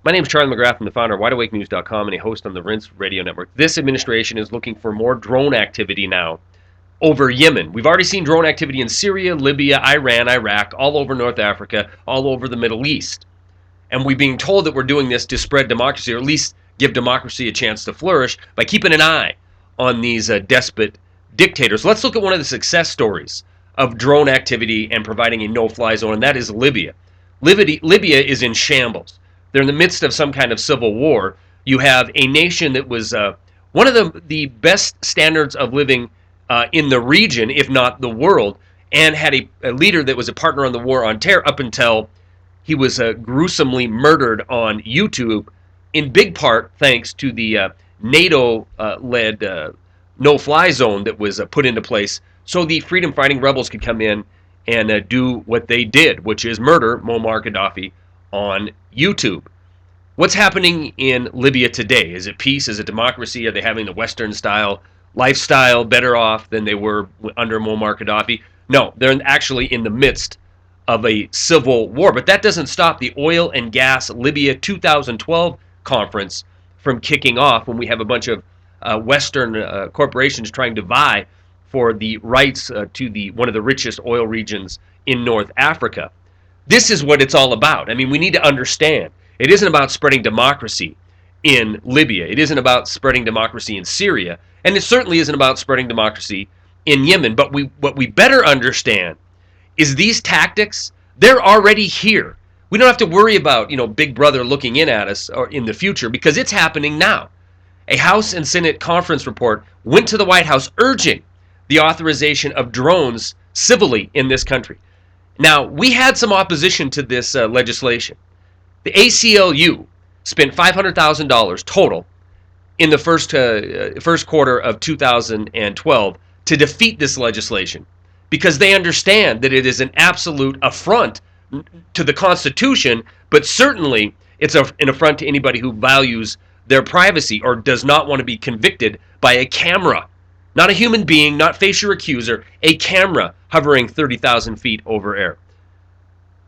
My name is Charlie McGrath. I'm the founder of WideAwakeNews.com and a host on the Rinse Radio Network. This administration is looking for more drone activity now over Yemen. We've already seen drone activity in Syria, Libya, Iran, Iraq, all over North Africa, all over the Middle East. And we're being told that we're doing this to spread democracy, or at least give democracy a chance to flourish by keeping an eye on these despot dictators. Let's look at one of the success stories of drone activity and providing a no-fly zone, and that is Libya. Libya is in shambles. They're in the midst of some kind of civil war. You have a nation that was one of the best standards of living in the region, if not the world, and had a leader that was a partner on the war on terror up until he was gruesomely murdered on YouTube, in big part thanks to the NATO-led no-fly zone that was put into place so the freedom-fighting rebels could come in and do what they did, which is murder Muammar Gaddafi on YouTube. What's happening in Libya today? Is it peace? Is it democracy? Are they having the Western-style lifestyle better off than they were under Muammar Gaddafi? No, they're actually in the midst of a civil war. But that doesn't stop the Oil and Gas Libya 2012 conference from kicking off when we have a bunch of Western corporations trying to vie for the rights to one of the richest oil regions in North Africa. This is what it's all about. I mean, we need to understand. It isn't about spreading democracy in Libya. It isn't about spreading democracy in Syria. And it certainly isn't about spreading democracy in Yemen. But what we better understand is these tactics, they're already here. We don't have to worry about, Big Brother looking in at us or in the future, because it's happening now. A House and Senate conference report went to the White House urging the authorization of drones civilly in this country. Now, we had some opposition to this legislation. The ACLU spent $500,000 total in the first quarter of 2012 to defeat this legislation, because they understand that it is an absolute affront to the Constitution, but certainly it's an affront to anybody who values their privacy or does not want to be convicted by a camera. Not a human being, not face your accuser, a camera hovering 30,000 feet over air.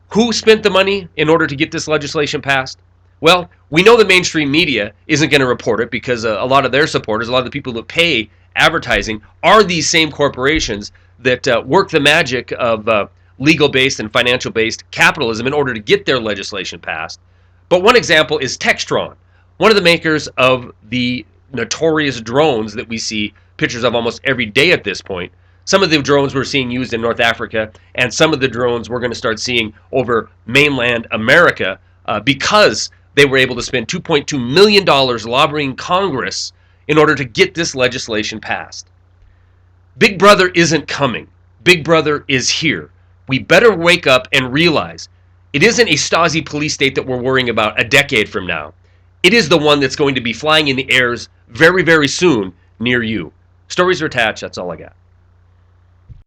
Who spent the money in order to get this legislation passed? Well, we know the mainstream media isn't going to report it, because a lot of their supporters, a lot of the people that pay advertising, are these same corporations that work the magic of legal-based and financial-based capitalism in order to get their legislation passed. But one example is Textron, one of the makers of the notorious drones that we see pictures of almost every day at this point. Some of the drones we're seeing used in North Africa, and some of the drones we're going to start seeing over mainland America because they were able to spend $2.2 million lobbying Congress in order to get this legislation passed. Big Brother isn't coming. Big Brother is here. We better wake up and realize it isn't a Stasi police state that we're worrying about a decade from now. It is the one that's going to be flying in the airs very, very soon near you. Stories are attached. That's all I got.